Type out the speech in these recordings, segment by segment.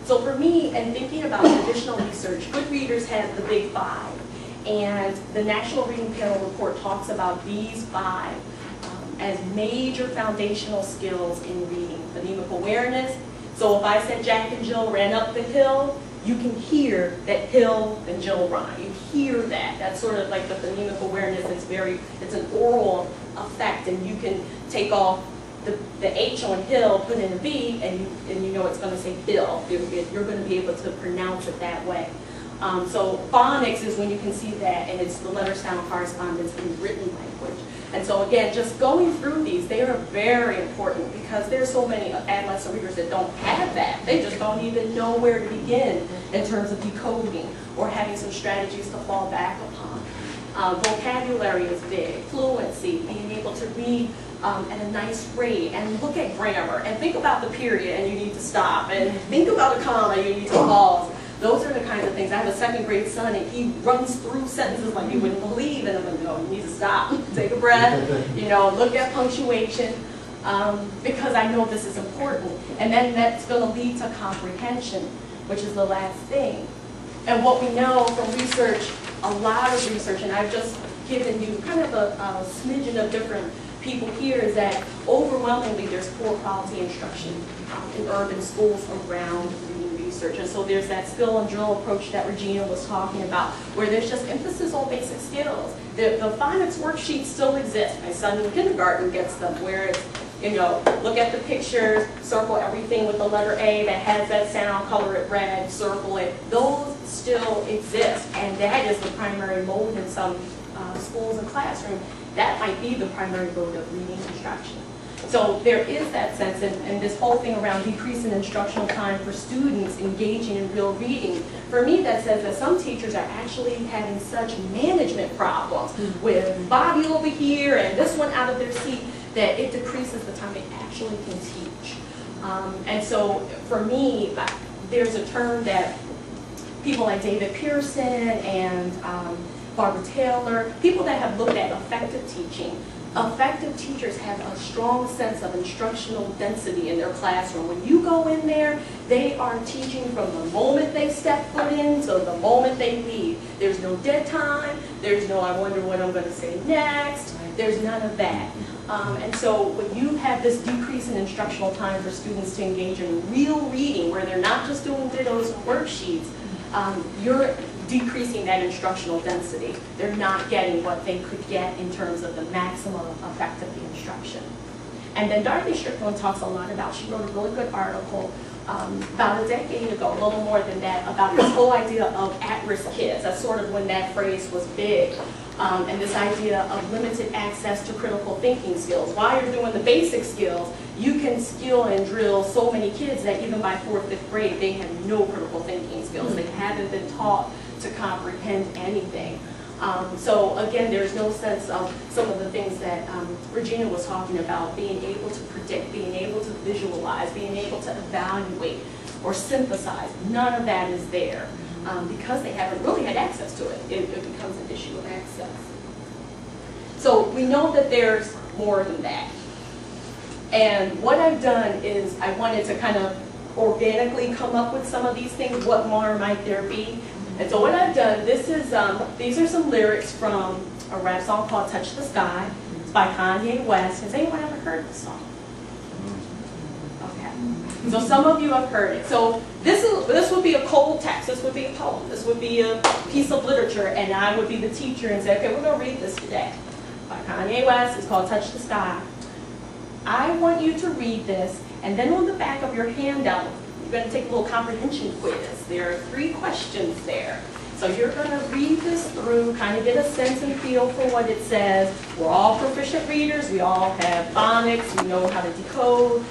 So for me, and thinking about traditional research, good readers have the big five. And the National Reading Panel report talks about these five as major foundational skills in reading. Phonemic awareness. So if I said Jack and Jill ran up the hill, you can hear that hill and Jill rhyme. You hear that. That's sort of like the phonemic awareness. It's an oral effect, and you can take off the H on hill, put in a V, and you know it's going to say bill. You're going to be able to pronounce it that way. So phonics is when you can see that, and it's the letter sound correspondence in written language. And so again, just going through these, they are very important because there's so many adolescent readers that don't have that. They just don't even know where to begin in terms of decoding or having some strategies to fall back upon. Vocabulary is big, fluency, being able to read at a nice rate, and look at grammar, and think about the period and you need to stop, and think about a comma, you need to pause. Those are the kinds of things. I have a second grade son, and he runs through sentences like you wouldn't believe, and I'm like, no, you need to stop, take a breath, you know, look at punctuation, because I know this is important. And then that's going to lead to comprehension, which is the last thing. And what we know from research, a lot of research, and I've just given you kind of a smidgen of different people here, is that overwhelmingly there's poor quality instruction in urban schools around reading research. And so there's that skill and drill approach that Regina was talking about, where there's just emphasis on basic skills. The phonics worksheets still exist. My son in kindergarten gets them, where it's, you know, look at the pictures, circle everything with the letter A that has that sound, color it red, circle it. Those still exist, and that is the primary mode in some schools and classrooms. That might be the primary mode of reading instruction. So there is that sense, and this whole thing around decreasing instructional time for students engaging in real reading, for me that says that some teachers are actually having such management problems with Bobby over here and this one out of their seat that it decreases the time they actually can teach. And so for me, there's a term that people like David Pearson and Barbara Taylor, people that have looked at effective teaching. Effective teachers have a strong sense of instructional density in their classroom. When you go in there, they are teaching from the moment they step foot in to the moment they leave. There's no dead time. There's no, I wonder what I'm going to say next. There's none of that. And so when you have this decrease in instructional time for students to engage in real reading, where they're not just doing dittos and worksheets, you're decreasing that instructional density. They're not getting what they could get in terms of the maximum effect of the instruction. And then Dorothy Strickland talks a lot about, she wrote a really good article about a decade ago, a little more than that, about this whole idea of at-risk kids. That's sort of when that phrase was big. And this idea of limited access to critical thinking skills. While you're doing the basic skills, you can skill and drill so many kids that even by 4th, 5th grade, they have no critical thinking skills. They haven't been taught to comprehend anything. So again, there's no sense of some of the things that Regina was talking about, being able to predict, being able to visualize, being able to evaluate or synthesize. None of that is there because they haven't really had access to it. It becomes an issue of access. So we know that there's more than that. And what I've done is I wanted to kind of organically come up with some of these things. What more might there be? And so what I've done, this is these are some lyrics from a rap song called Touch the Sky. It's by Kanye West. Has anyone ever heard this song? Okay. So some of you have heard it. So this would be a cold text. This would be a poem. This would be a piece of literature, and I would be the teacher and say, okay, we're going to read this today. By Kanye West. It's called Touch the Sky. I want you to read this, and then on the back of your handout, you're going to take a little comprehension quiz. There are 3 questions there. So you're going to read this through, kind of get a sense and feel for what it says. We're all proficient readers. We all have phonics. We know how to decode.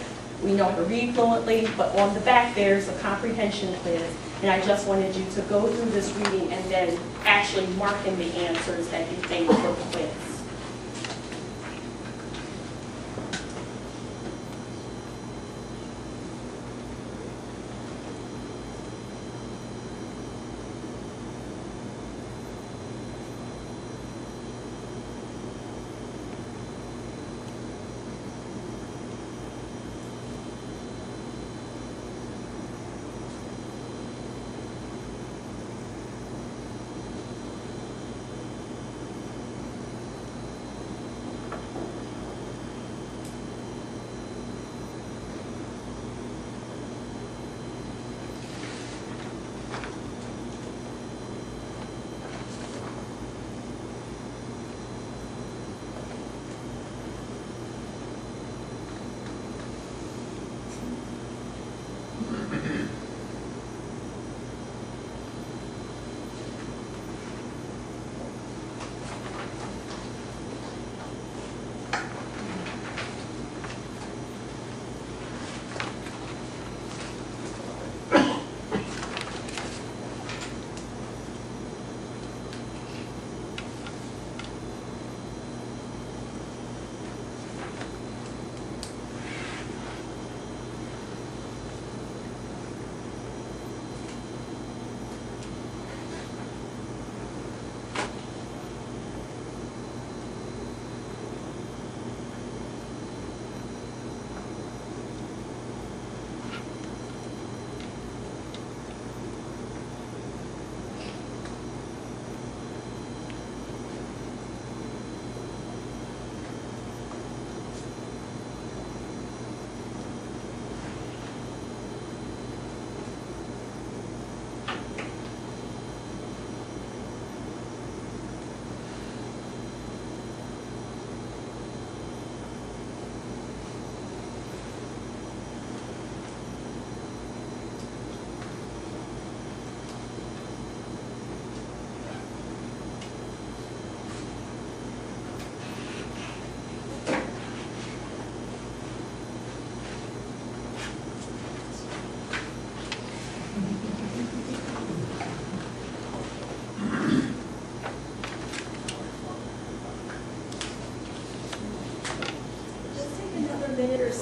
We know how to read fluently. But on the back, there's a comprehension quiz. And I just wanted you to go through this reading and then actually mark in the answers that you think for the quiz.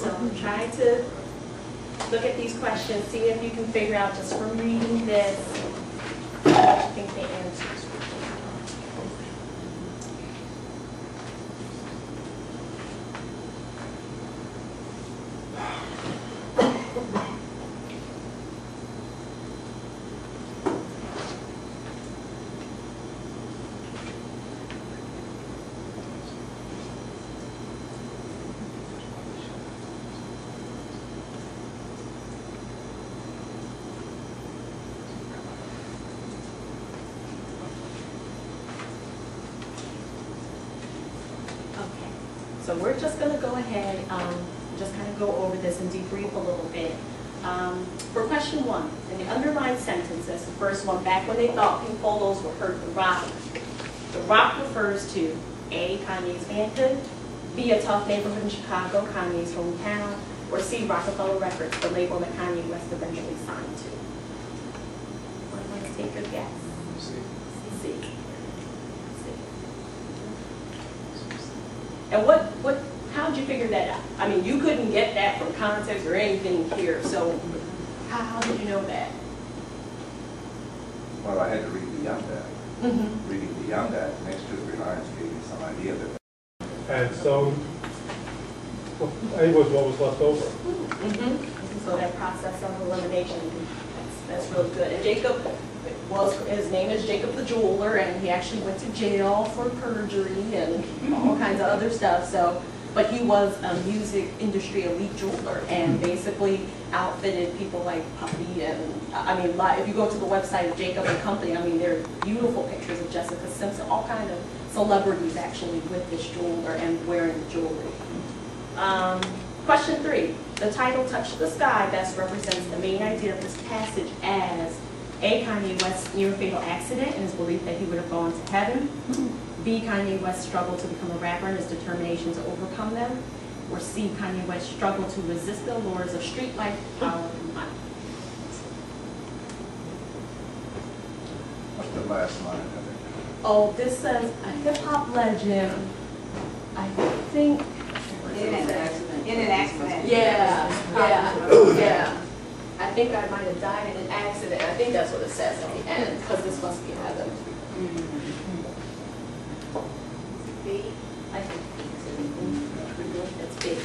So try to look at these questions, see if you can figure out just from reading this, I think the answers. So we're just going to go ahead, just kind of go over this and debrief a little bit. For question 1, in the underlined sentences, the first one, back when they thought pink polos were hurt the rock. The rock refers to A, Kanye's manhood, B, a tough neighborhood in Chicago, Kanye's hometown, or C, Rockefeller Records, the label that Kanye West eventually signed to. Want to take a guess? C. And how did you figure that out? I mean, you couldn't get that from context or anything here, so how did you know that? Well, I had to read beyond that. Mm-hmm. Reading beyond that, next to the lines gave me some idea that. And so, it was what was left over. Mm-hmm. So that process of elimination, that's really good. And Jacob, his name is Jacob the Jeweler, and he actually went to jail for perjury and all kinds of other stuff. So, but he was a music industry elite jeweler, and basically outfitted people like Puffy, and I mean, if you go to the website of Jacob and Company, I mean, there are beautiful pictures of Jessica Simpson, all kind of celebrities actually with this jeweler and wearing the jewelry. Question 3, the title "Touch the Sky" best represents the main idea of this passage as A, Kanye West's near-fatal accident and his belief that he would have gone to heaven. B, Kanye West's struggle to become a rapper and his determination to overcome them. Or C, Kanye West's struggle to resist the allures of street life, power, and money. What's the last line of it? Oh, this says a hip-hop legend, I think. In an accident. Yeah. I think I might have died in an accident. I think that's what it says at the end, because this must be heaven. B, I think. It's big.